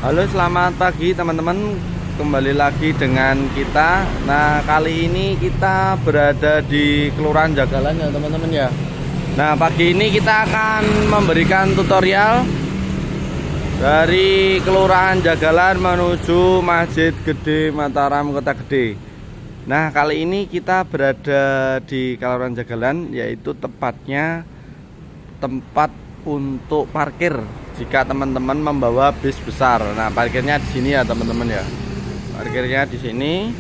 Halo, selamat pagi teman-teman. Kembali lagi dengan kita. Nah, kali ini kita berada di Kelurahan Jagalan ya teman-teman ya. Nah, pagi ini kita akan memberikan tutorial dari Kelurahan Jagalan menuju Masjid Gede Mataram Kota Gede. Nah, kali ini kita berada di Kelurahan Jagalan, yaitu tepatnya tempat untuk parkir jika teman-teman membawa bis besar. Nah, parkirnya di sini ya teman-teman ya. Parkirnya di sini.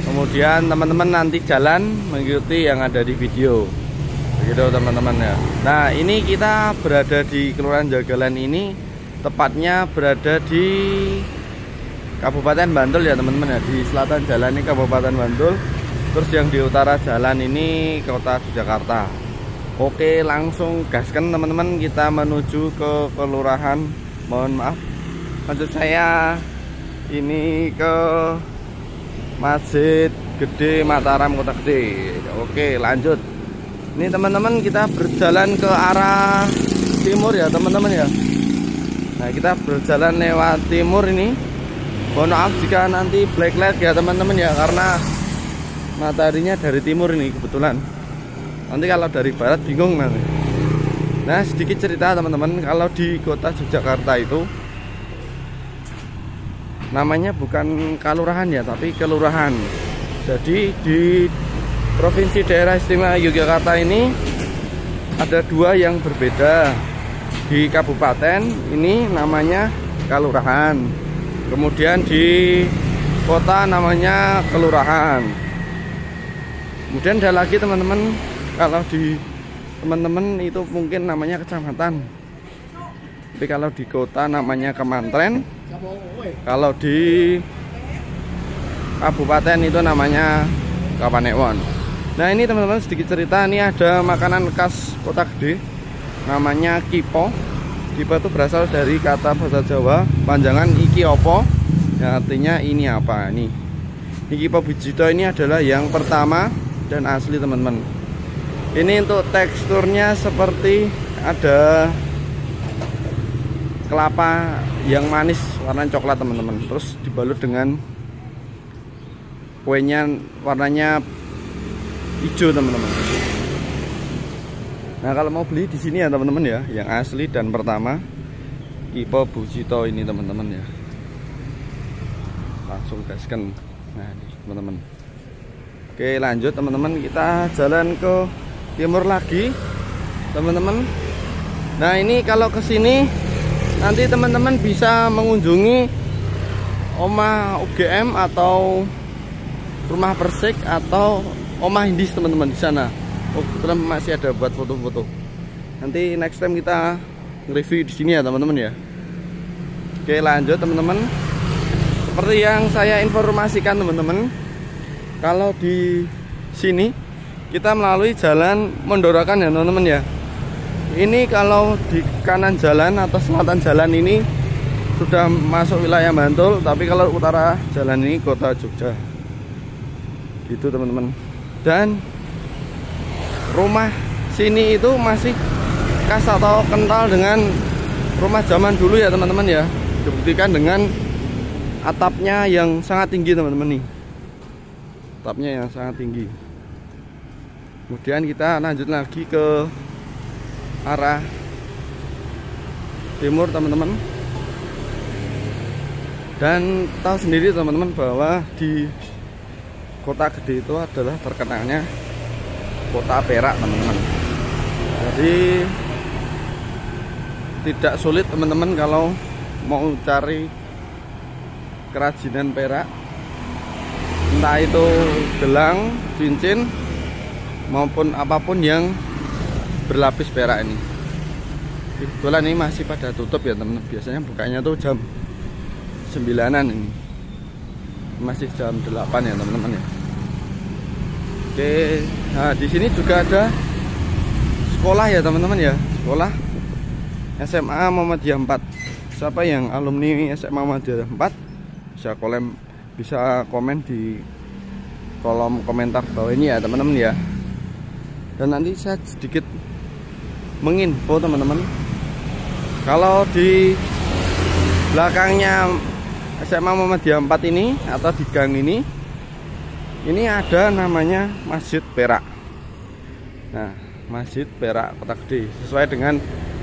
Kemudian teman-teman nanti jalan mengikuti yang ada di video. Begitu teman-teman ya. Nah, ini kita berada di Kelurahan Jagalan ini, tepatnya berada di Kabupaten Bantul ya teman-teman ya. Di selatan jalan ini Kabupaten Bantul. Terus yang di utara jalan ini Kota Jakarta. Oke, langsung gaskan teman-teman, kita menuju ke kelurahan. Mohon maaf, maksud saya ini ke Masjid Gede Mataram Kota Gede. Oke, lanjut. Ini teman-teman, kita berjalan ke arah timur ya teman-teman ya. Nah, kita berjalan lewat timur ini. Mohon maaf jika nanti black light ya teman-teman ya, karena mataharinya dari timur ini kebetulan. Nanti kalau dari barat bingung nanti. Nah, sedikit cerita teman-teman, kalau di kota Yogyakarta itu namanya bukan kalurahan ya, tapi kelurahan. Jadi di Provinsi Daerah Istimewa Yogyakarta ini ada dua yang berbeda. Di kabupaten ini namanya kalurahan, kemudian di kota namanya kelurahan. Kemudian ada lagi teman-teman, kalau di teman-teman itu mungkin namanya kecamatan, tapi kalau di kota namanya kemantren, kalau di kabupaten itu namanya Kapanewon. Nah, ini teman-teman sedikit cerita, ini ada makanan khas Kota Gede namanya kipo. Kipo itu berasal dari kata bahasa Jawa panjangan iki opo, yang artinya ini apa. Ini kipo bujito ini adalah yang pertama dan asli teman-teman. Ini untuk teksturnya seperti ada kelapa yang manis warna coklat teman-teman. Terus dibalut dengan kuenya warnanya hijau teman-teman. Nah, kalau mau beli di sini ya teman-teman ya, yang asli dan pertama kipo bujito ini teman-teman ya. Langsung gaskan. Nah, ini teman-teman. Oke, lanjut teman-teman, kita jalan ke timur lagi teman-teman. Nah, ini kalau ke sini nanti teman-teman bisa mengunjungi Omah UGM atau Rumah Persik atau Omah Indis teman-teman di sana. Oh, kebetulan masih ada buat foto-foto. Nanti next time kita nge-review di sini ya teman-teman ya. Oke, lanjut teman-teman. Seperti yang saya informasikan teman-teman, kalau di sini kita melalui jalan Mondorakan ya teman-teman ya. Ini kalau di kanan jalan atau selatan jalan ini sudah masuk wilayah Bantul, tapi kalau utara jalan ini kota Jogja. Gitu teman-teman. Dan rumah sini itu masih khas atau kental dengan rumah zaman dulu ya teman-teman ya. Dibuktikan dengan atapnya yang sangat tinggi teman-teman nih. Atapnya yang sangat tinggi. Kemudian kita lanjut lagi ke arah timur teman-teman. Dan tahu sendiri teman-teman bahwa di Kota Gede itu adalah terkenalnya kota perak teman-teman. Jadi tidak sulit teman-teman kalau mau cari kerajinan perak, entah itu gelang, cincin maupun apapun yang berlapis perak ini. Kebetulan ini masih pada tutup ya teman-teman. Biasanya bukanya tuh jam 9-an ini. Masih jam 8 ya teman-teman ya. Oke, nah di sini juga ada sekolah ya teman-teman ya. Sekolah SMA Muhammadiyah 4. Siapa yang alumni SMA Muhammadiyah 4 bisa komen di kolom komentar bawah ini ya teman-teman ya. Dan nanti saya sedikit menginfo teman-teman, kalau di belakangnya SMA Muhammadiyah 4 ini atau di gang ini ada namanya Masjid Perak. Nah, Masjid Perak Kota Gede sesuai dengan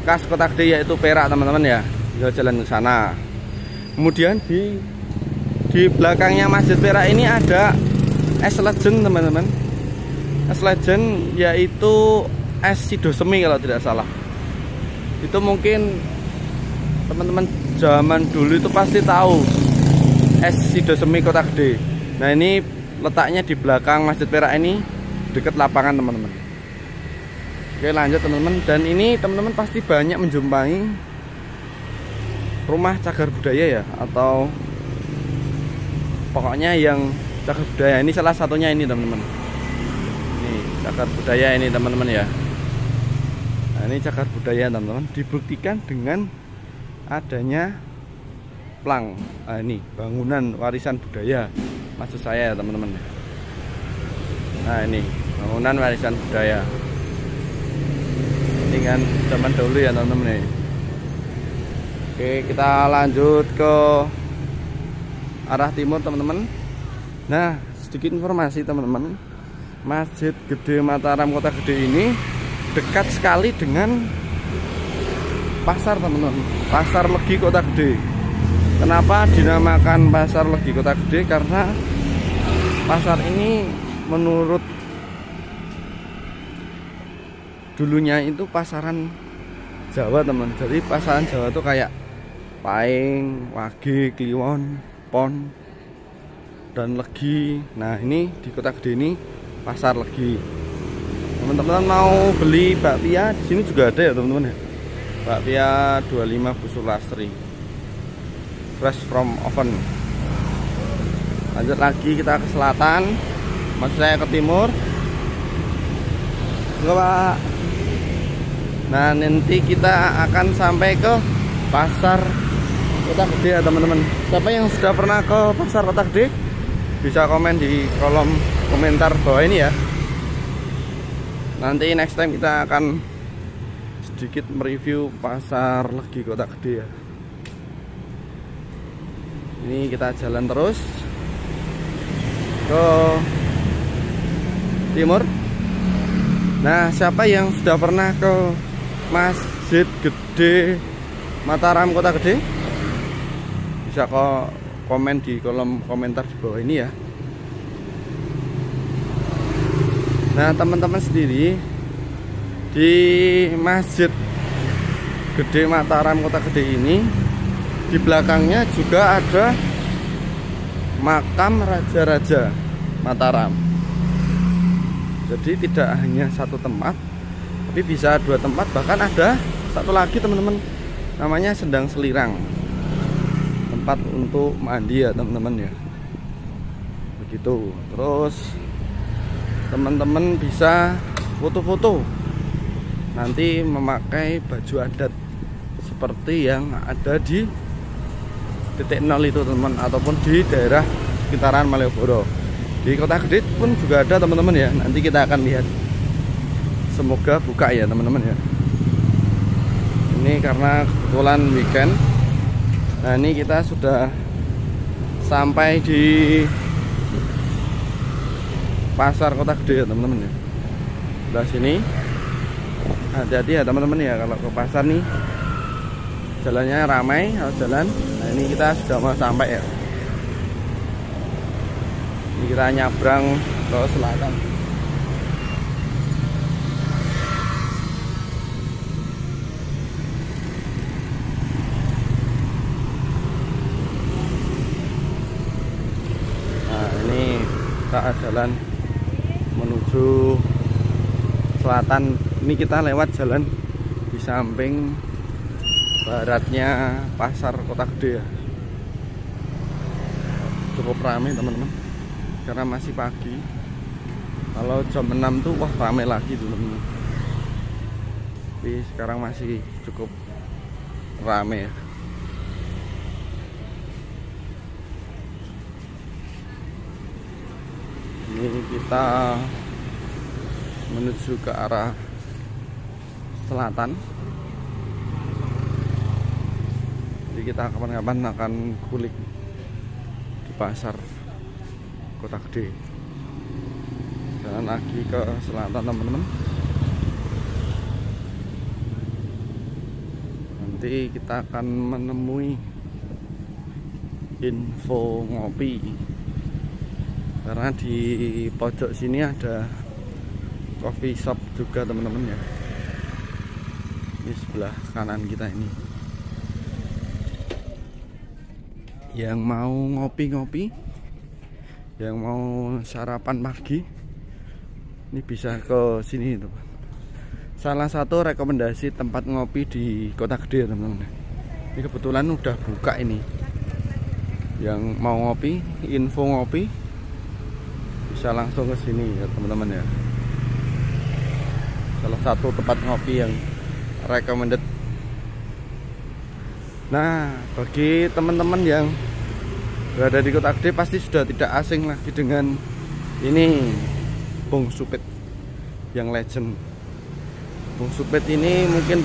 khas Kota Gede yaitu perak teman-teman ya. Bisa jalan ke sana. Kemudian di belakangnya Masjid Perak ini ada es legend teman-teman. Es legend yaitu es Sidosemi kalau tidak salah. Itu mungkin teman-teman zaman dulu itu pasti tahu es Sidosemi Kota Gede. Nah, ini letaknya di belakang Masjid Perak ini dekat lapangan teman-teman. Oke, lanjut teman-teman. Dan ini teman-teman pasti banyak menjumpai rumah cagar budaya ya, atau pokoknya yang cagar budaya. Ini salah satunya ini teman-teman. Ini cagar budaya ini teman-teman ya. Nah, ini cagar budaya teman-teman, dibuktikan dengan adanya plang. Nah, ini bangunan warisan budaya maksud saya ya teman-teman. Nah, ini bangunan warisan budaya. Ini kan zaman dahulu ya teman-teman ya. Oke, kita lanjut ke arah timur teman-teman. Nah, sedikit informasi teman-teman. Masjid Gede Mataram Kota Gede ini dekat sekali dengan pasar teman-teman. Pasar Legi Kota Gede. Kenapa dinamakan Pasar Legi Kota Gede? Karena pasar ini menurut dulunya itu pasaran Jawa teman. Jadi pasaran Jawa itu kayak Paing, Wage, Kliwon, Pon, dan Legi. Nah, ini di Kota Gede ini Pasar Legi. Teman-teman mau beli bakpia di sini juga ada ya teman-teman ya. Bakpia 25 busur lastri, fresh from oven. Lanjut lagi kita ke selatan, maksud saya ke timur. Enggak Pak. Nah, nanti kita akan sampai ke Pasar Kota Gede ya teman-teman. Siapa yang sudah pernah ke Pasar Kota Gede bisa komen di kolom komentar bawah ini ya. Nanti next time kita akan sedikit mereview Pasar Legi Kota Gede ya. Ini kita jalan terus ke timur. Nah, siapa yang sudah pernah ke Masjid Gede Mataram Kota Gede bisa kok komen di kolom komentar di bawah ini ya. Nah, teman-teman sendiri di Masjid Gede Mataram Kota Gede ini di belakangnya juga ada makam Raja-Raja Mataram. Jadi tidak hanya satu tempat, tapi bisa dua tempat, bahkan ada satu lagi teman-teman, namanya Sendang Selirang, tempat untuk mandi ya teman-teman ya. Begitu. Terus teman-teman bisa foto-foto nanti memakai baju adat seperti yang ada di titik nol itu teman, ataupun di daerah sekitaran Malioboro. Di Kota Gede pun juga ada teman-teman ya. Nanti kita akan lihat. Semoga buka ya teman-teman ya. Ini karena kebetulan weekend. Nah, ini kita sudah sampai di Pasar Kota Gede ya teman-teman ya. Sebelah sini. Hati-hati ya teman-teman ya, kalau ke pasar nih jalannya ramai kalau jalan. Nah, ini kita sudah mau sampai ya. Ini kita nyabrang ke selatan. Nah, ini kita jalan menuju selatan. Ini kita lewat jalan di samping baratnya Pasar Kota Gede ya. Cukup ramai teman-teman, karena masih pagi. Kalau jam 6 tuh wah ramai lagi teman-teman. Tapi sekarang masih cukup ramai ya. Ini kita menuju ke arah selatan. Jadi kita kapan-kapan akan kulik di pasar Kota Gede. Jalan lagi ke selatan teman-teman. Nanti kita akan menemui info ngopi, karena di pojok sini ada coffee shop juga teman-teman ya. Ini sebelah kanan kita ini. Yang mau ngopi-ngopi, yang mau sarapan pagi, ini bisa ke sini teman. Salah satu rekomendasi tempat ngopi di Kota Gede teman-teman. Ini kebetulan udah buka ini. Yang mau ngopi, info ngopi, bisa langsung ke sini ya teman-teman ya. Salah satu tempat ngopi yang recommended. Nah, bagi teman-teman yang berada di Kota Gede pasti sudah tidak asing lagi dengan ini, Bung Supit yang legend. Bung Supit ini mungkin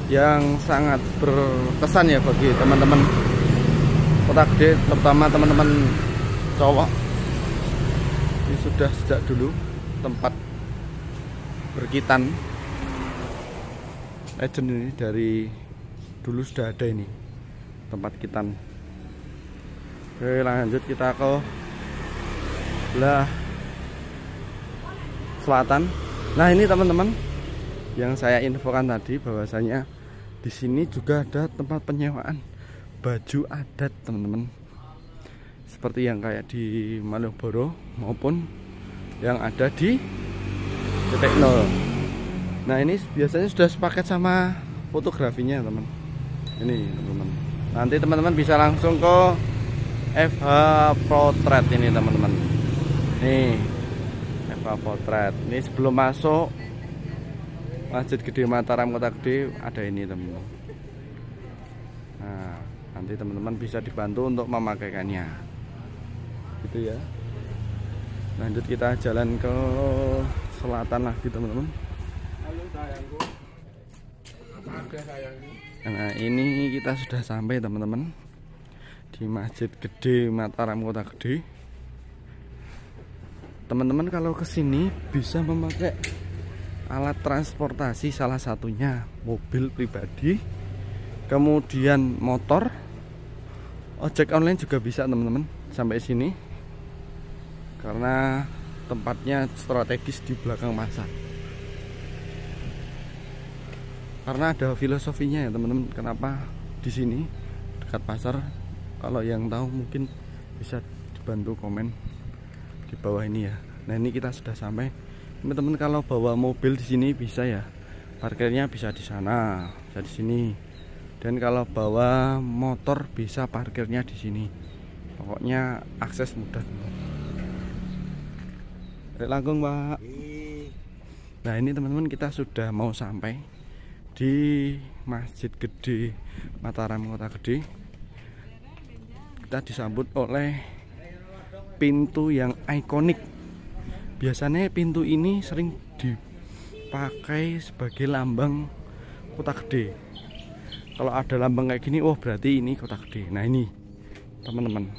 yang sangat berkesan ya bagi teman-teman Kota Gede, terutama teman-teman cowok. Ini sudah sejak dulu tempat berkitan legend ini, dari dulu sudah ada ini tempat kitan. Oke, lanjut kita ke belah selatan. Nah, ini teman-teman yang saya infokan tadi, bahwasanya di sini juga ada tempat penyewaan baju adat teman-teman, seperti yang kayak di Malioboro maupun yang ada di Titik Nol. Nah, ini biasanya sudah sepaket sama fotografinya teman. Ini teman-teman, nanti teman-teman bisa langsung ke FH Potret ini teman-teman. Nih FH Potret ini sebelum masuk Masjid Gede Mataram Kota Gede ada ini teman-teman. Nah, nanti teman-teman bisa dibantu untuk memakaikannya gitu ya. Lanjut kita jalan ke selatan lagi teman-teman. Halo sayangku. Apa ada sayangku? Nah, ini kita sudah sampai teman-teman di Masjid Gede Mataram Kota Gede. Teman-teman kalau kesini bisa memakai alat transportasi, salah satunya mobil pribadi, kemudian motor, ojek online juga bisa teman-teman sampai sini, karena tempatnya strategis di belakang pasar. Karena ada filosofinya ya teman-teman, kenapa di sini dekat pasar. Kalau yang tahu mungkin bisa dibantu komen di bawah ini ya. Nah, ini kita sudah sampai. Teman-teman kalau bawa mobil di sini bisa ya, parkirnya bisa di sana, bisa di sini. Dan kalau bawa motor bisa parkirnya di sini. Pokoknya akses mudah. Langkung Pak. Nah, ini teman-teman kita sudah mau sampai di Masjid Gede Mataram Kota Gede. Kita disambut oleh pintu yang ikonik. Biasanya pintu ini sering dipakai sebagai lambang Kota Gede. Kalau ada lambang kayak gini, oh berarti ini Kota Gede. Nah, ini teman-teman,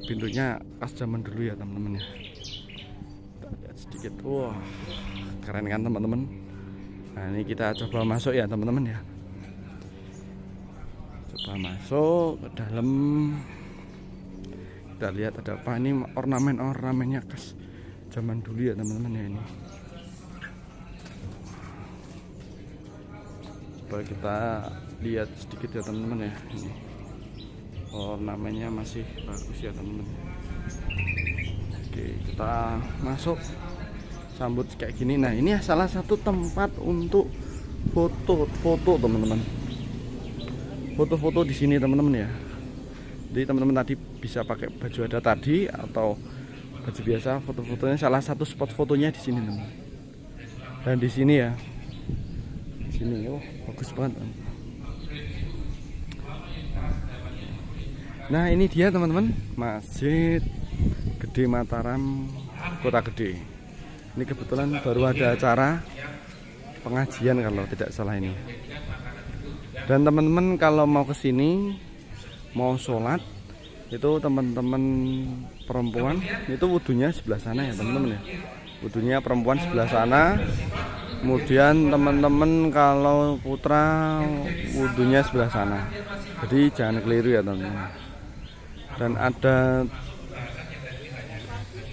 pintunya khas zaman dulu ya teman-teman ya. Kita lihat sedikit. Wah, keren kan teman-teman. Nah, ini kita coba masuk ya teman-teman ya. Coba masuk ke dalam. Kita lihat ada apa, ini ornamen-ornamennya khas zaman dulu ya teman-teman ya ini. Coba kita lihat sedikit ya teman-teman ya. Ini ornamennya masih bagus ya teman-teman. Oke, kita masuk, sambut kayak gini. Nah, ini salah satu tempat untuk foto teman-teman. Foto-foto di sini teman-teman ya. Jadi teman-teman tadi bisa pakai baju adat tadi atau baju biasa, foto-fotonya salah satu spot fotonya di sini teman. Dan di sini ya, di sini, oh bagus banget. Nah, ini dia teman-teman, Masjid Gede Mataram Kota Gede. Ini kebetulan baru ada acara pengajian kalau tidak salah ini. Dan teman-teman kalau mau ke sini mau sholat itu teman-teman perempuan itu wudunya sebelah sana ya teman-teman ya. Wudunya perempuan sebelah sana. Kemudian teman-teman kalau putra wudunya sebelah sana. Jadi jangan keliru ya teman-teman. Dan ada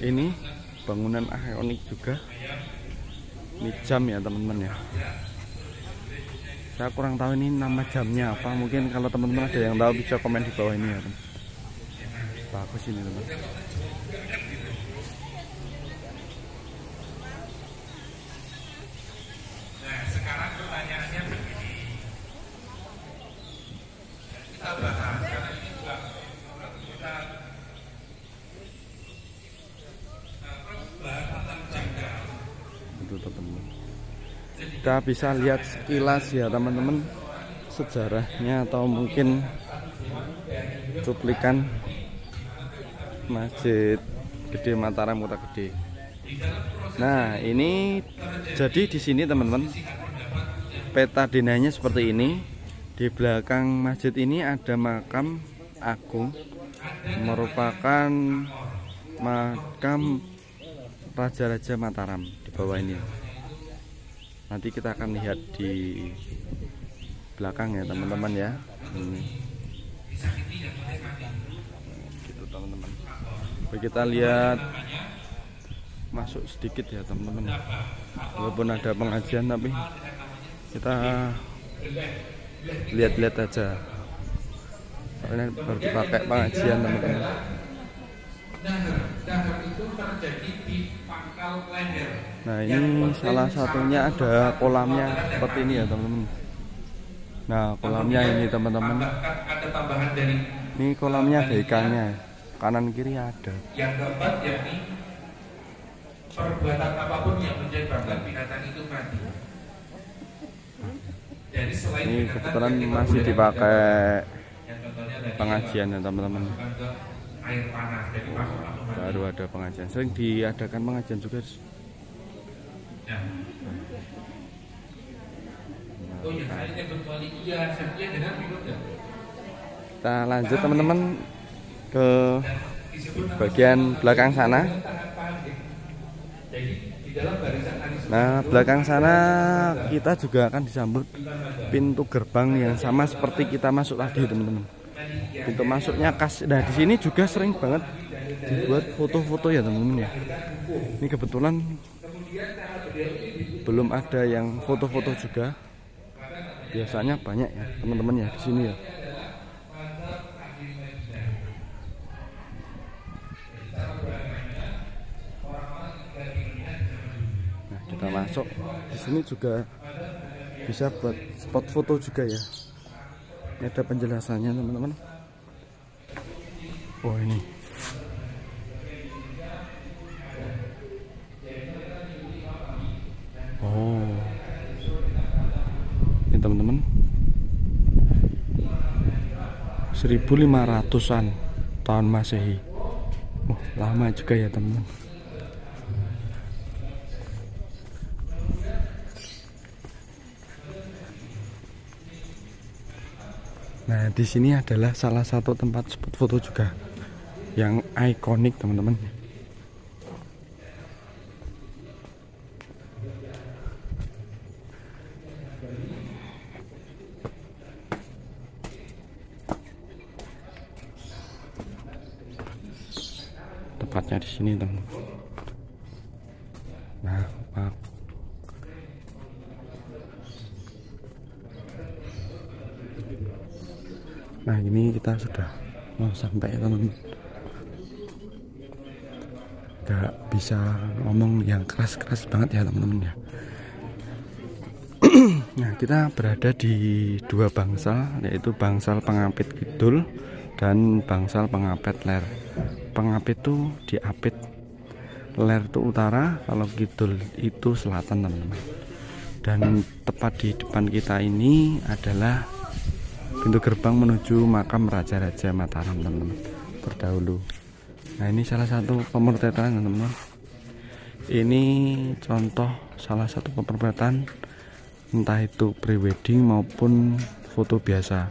ini bangunan ikonik juga. Ini jam ya teman-teman ya. Saya kurang tahu ini nama jamnya apa. Mungkin kalau teman-teman ada yang tahu bisa komen di bawah ini ya teman. Bagus ini teman. Nah, sekarang pertanyaannya begini. Kita bahas karena ini juga kita bahas tentang janggal. Itu teman-teman. Kita bisa lihat sekilas ya teman-teman sejarahnya atau mungkin cuplikan Masjid Gede Mataram Kota Gede. Nah, ini jadi di sini teman-teman peta denahnya seperti ini. Di belakang masjid ini ada makam agung, merupakan makam Raja-Raja Mataram di bawah ini. Nanti kita akan lihat di belakang ya teman-teman ya. Ini. Gitu teman-teman. Kita lihat masuk sedikit ya teman-teman. Walaupun ada pengajian tapi kita lihat-lihat aja. Karena baru dipakai pengajian teman-teman. Dahar itu terjadi di pangkal leher. Nah ini salah satunya ada kolamnya seperti ini ya teman-teman. Nah kolamnya ini teman-teman. Ada tambahan dari Ini kolamnya ada ikannya. Kanan kiri ada. yang keempat yakni perbuatan apapun yang menyebabkan binatang itu mati. Jadi selain Ini binatang kebetulan yang kita masih boleh dipakai yang contohnya tadi pengajian ya teman-teman. masukkan ke air panas. Jadi masuk langsung mati. Baru ada pengajian. Sering diadakan pengajian juga. Nah. Oh ya, saya kecuali iya, saya dengan minum ya. Kita lanjut teman-teman ke bagian belakang sana. Jadi di dalam barisan hadis Nah belakang sana kita juga akan disambut pintu gerbang yang sama seperti kita masuk tadi teman-teman. Pintu masuknya khas. Nah di sini juga sering banget dibuat foto-foto ya teman-teman ya. Ini kebetulan belum ada yang foto-foto juga. Biasanya banyak ya teman-teman ya di sini ya. Nah kita masuk di sini juga bisa buat spot foto juga ya. Ini ada penjelasannya teman-teman. Oh ini. Oh. Ini teman-teman 1500-an tahun Masehi. Oh, lama juga ya teman-teman. Nah, di sini adalah salah satu tempat spot foto juga yang ikonik teman-teman. Tepatnya di sini teman. Nah, maaf. Nah ini kita sudah mau sampai teman-teman. Gak bisa ngomong yang keras-keras banget ya teman-teman ya. Nah kita berada di dua bangsal, yaitu bangsal Pengapit Kidul dan bangsal Pengapit Ler. Pengapit itu diapit, Ler itu utara, kalau Kidul itu selatan teman-teman. Dan tepat di depan kita ini adalah pintu gerbang menuju makam Raja-Raja Mataram teman-teman terdahulu. Nah ini salah satu pemotretan teman-teman. Ini contoh salah satu pemotretan entah itu prewedding maupun foto biasa.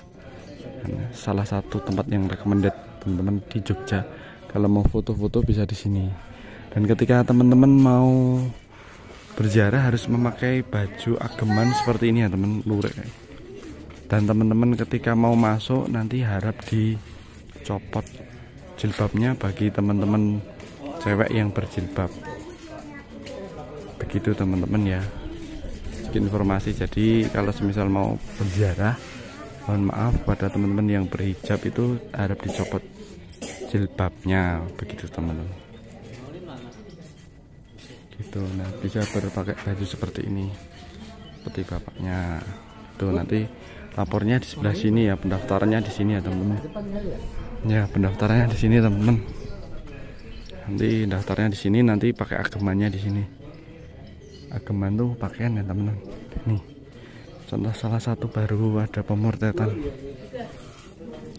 Salah satu tempat yang recommended teman-teman di Jogja. Kalau mau foto-foto bisa di sini. Dan ketika teman-teman mau berziarah harus memakai baju ageman seperti ini ya teman, lurik. Dan teman-teman ketika mau masuk nanti harap dicopot jilbabnya bagi teman-teman cewek yang berjilbab. Begitu teman-teman ya. Informasi. Jadi kalau semisal mau berziarah, mohon maaf pada teman-teman yang berhijab itu harap dicopot jilbabnya, begitu teman-teman. Gitu. Nah, bisa berpakai baju seperti ini, seperti bapaknya. Tuh nanti lapornya di sebelah sini ya, pendaftarannya di sini ya teman-teman. Ya, pendaftarannya di sini teman-teman. Nanti daftarnya di sini, nanti pakai agemannya di sini. Ageman tuh pakaian ya teman-teman. Nih contoh salah satu baru ada pemotretan.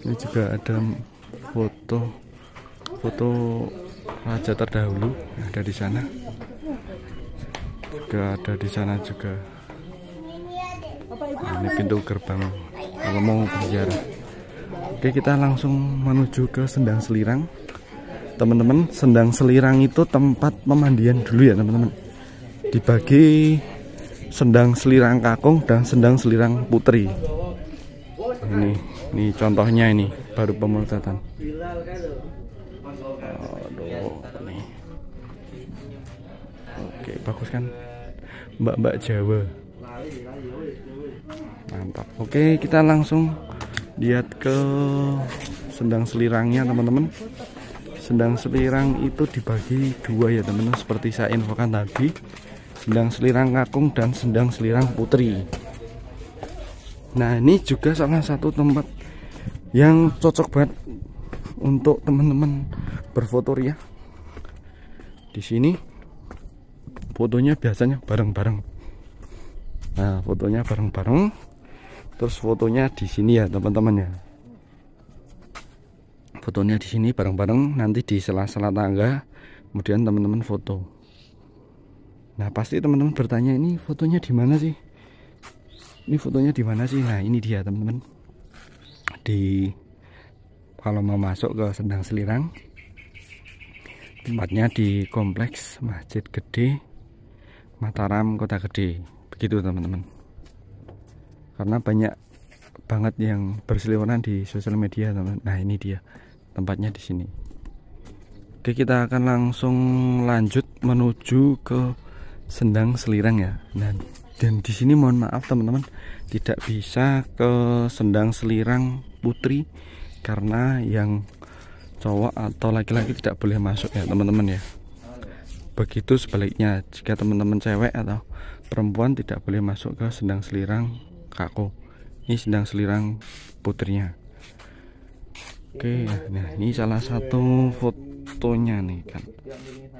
Ini juga ada foto raja terdahulu ada di sana. Juga ada di sana juga. Nah, ini pintu gerbang kalau mau berziarah. Oke, kita langsung menuju ke Sendang Selirang. Teman-teman, Sendang Selirang itu tempat pemandian dulu ya teman-teman. Dibagi Sendang Selirang Kakung dan Sendang Selirang Putri. Ini contohnya, ini baru pemotretan. Nih. Oke, bagus kan? Mbak-mbak Jawa. Mantap. Oke, kita langsung lihat ke Sendang Selirangnya teman-teman. Sendang Selirang itu dibagi dua ya teman-teman, seperti saya infokan tadi. Sendang Selirang Kakung dan Sendang Selirang Putri. Nah, ini juga salah satu tempat yang cocok banget untuk teman-teman berfoto ya. Di sini fotonya biasanya bareng-bareng. Nah, fotonya bareng-bareng. Terus fotonya di sini ya teman-teman ya. Fotonya di sini bareng-bareng, nanti di sela-sela tangga, kemudian teman-teman foto. Nah, pasti teman-teman bertanya, ini fotonya di mana sih? Ini fotonya di mana sih? Nah, ini dia teman-teman. Kalau mau masuk ke Sendang Selirang, tempatnya di kompleks Masjid Gede Mataram Kota Gede. Begitu teman-teman. Karena banyak banget yang berseliweran di sosial media teman-teman. Nah, ini dia tempatnya di sini. Oke, kita akan langsung lanjut menuju ke Sendang Selirang ya. Dan di sini mohon maaf teman-teman, tidak bisa ke Sendang Selirang Putri karena yang cowok atau laki-laki tidak boleh masuk ya teman-teman ya. Begitu sebaliknya, jika teman-teman cewek atau perempuan tidak boleh masuk ke Sendang Selirang Kakung. Ini Sendang Selirang Putrinya. Oke, nah ini salah satu fotonya nih kan.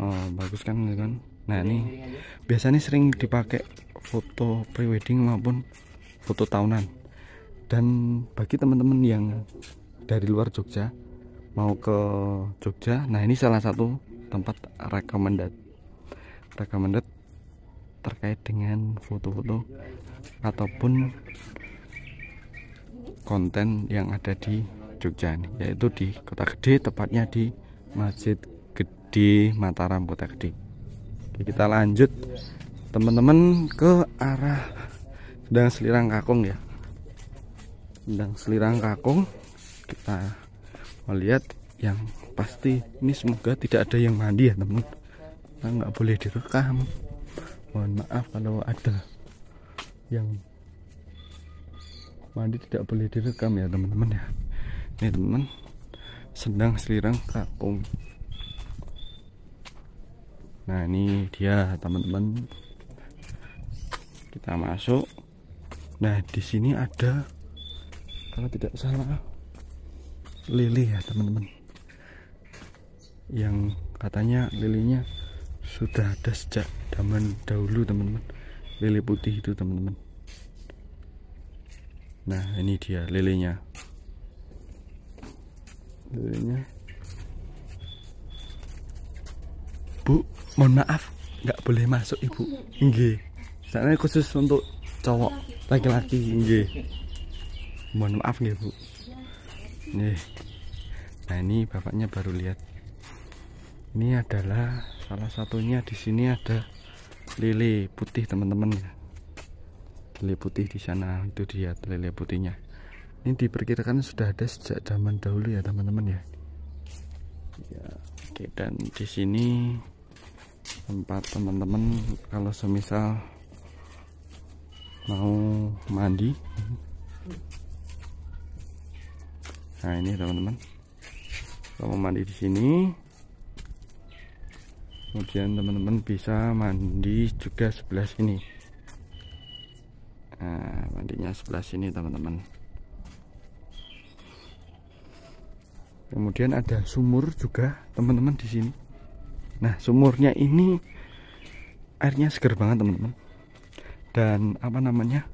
Oh, bagus kan, kan? Nah, ini biasanya sering dipakai foto prewedding maupun foto tahunan. Dan bagi teman-teman yang dari luar Jogja mau ke Jogja, nah ini salah satu tempat recommended terkait dengan foto-foto ataupun konten yang ada di Jogja nih, yaitu di Kota Gede, tepatnya di Masjid Gede Mataram Kota Gede. Oke, kita lanjut teman-teman ke arah Sendang Selirang Kakung ya. Sendang Selirang Kakung, kita melihat yang pasti ini semoga tidak ada yang mandi ya teman. Nah, nggak boleh direkam. Mohon maaf kalau ada yang mandi tidak boleh direkam ya teman-teman ya. Ini teman-teman, Sendang Selirang Kakung. Nah, ini dia teman-teman. Kita masuk. Nah, di sini ada, kalau tidak salah, lele ya teman-teman. Yang katanya lelenya sudah ada sejak zaman dahulu teman-teman. Lele putih itu teman-teman. Nah, ini dia lelenya. Lelenya. Bu, mohon maaf, nggak boleh masuk ibu. Nggih. Sana khusus untuk cowok laki-laki nggih. Mohon maaf nggih Bu. Nih. Nah, ini bapaknya baru lihat. Ini adalah salah satunya, di sini ada lele putih teman-teman ya. Lele putih di sana itu dia lele putihnya. Ini diperkirakan sudah ada sejak zaman dahulu ya teman-teman ya. Ya, oke, dan di sini tempat teman-teman kalau semisal mau mandi. Nah, ini teman-teman. Kalau mau mandi di sini. Kemudian teman-teman bisa mandi juga sebelah sini. Nah, mandinya sebelah sini teman-teman. Kemudian ada sumur juga teman-teman di sini. Nah, sumurnya ini airnya segar banget teman-teman. Dan apa namanya?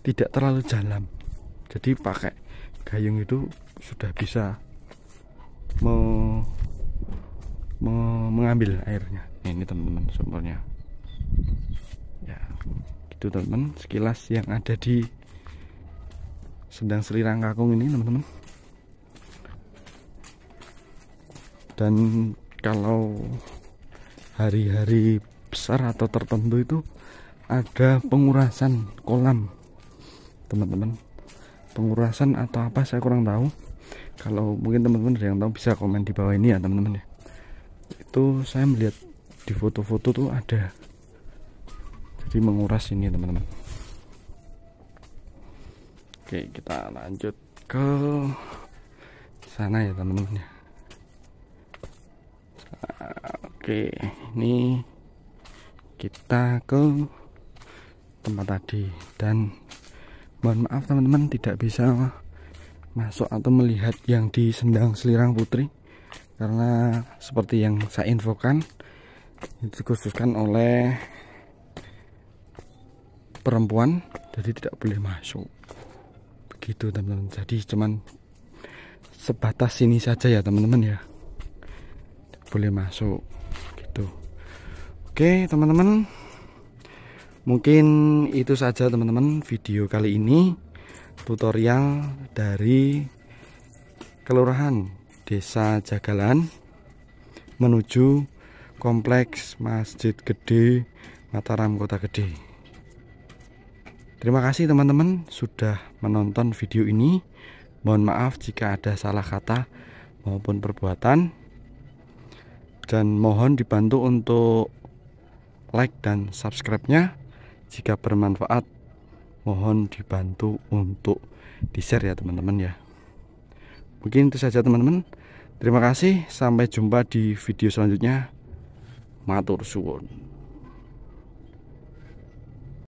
Tidak terlalu dalam. Jadi pakai gayung itu sudah bisa mengambil airnya. Ini teman-teman sumurnya. Ya, gitu teman-teman. Sekilas yang ada di Sendang Selirang Kakung ini teman-teman. Dan kalau hari-hari besar atau tertentu itu ada pengurasan kolam teman-teman. Pengurasan atau apa saya kurang tahu. Kalau mungkin teman-teman ada yang tahu bisa komen di bawah ini ya teman-teman ya. Itu saya melihat di foto-foto tuh ada. Jadi menguras ini teman-teman. Oke, kita lanjut ke sana ya teman-teman ya. Oke, ini kita ke tempat tadi. Dan mohon maaf teman-teman tidak bisa masuk atau melihat yang di Sendang Selirang Putri, karena seperti yang saya infokan itu dikhususkan oleh perempuan, jadi tidak boleh masuk begitu teman-teman. Jadi cuman sebatas sini saja ya teman-teman ya, tidak boleh masuk gitu. Oke teman-teman, mungkin itu saja teman-teman video kali ini, tutorial dari Kelurahan Desa Jagalan menuju Kompleks Masjid Gede Mataram Kota Gede. Terima kasih teman-teman sudah menonton video ini. Mohon maaf jika ada salah kata maupun perbuatan, dan mohon dibantu untuk like dan subscribe-nya. Jika bermanfaat, mohon dibantu untuk di-share ya teman-teman ya. Mungkin itu saja teman-teman. Terima kasih, sampai jumpa di video selanjutnya. Matur suwun.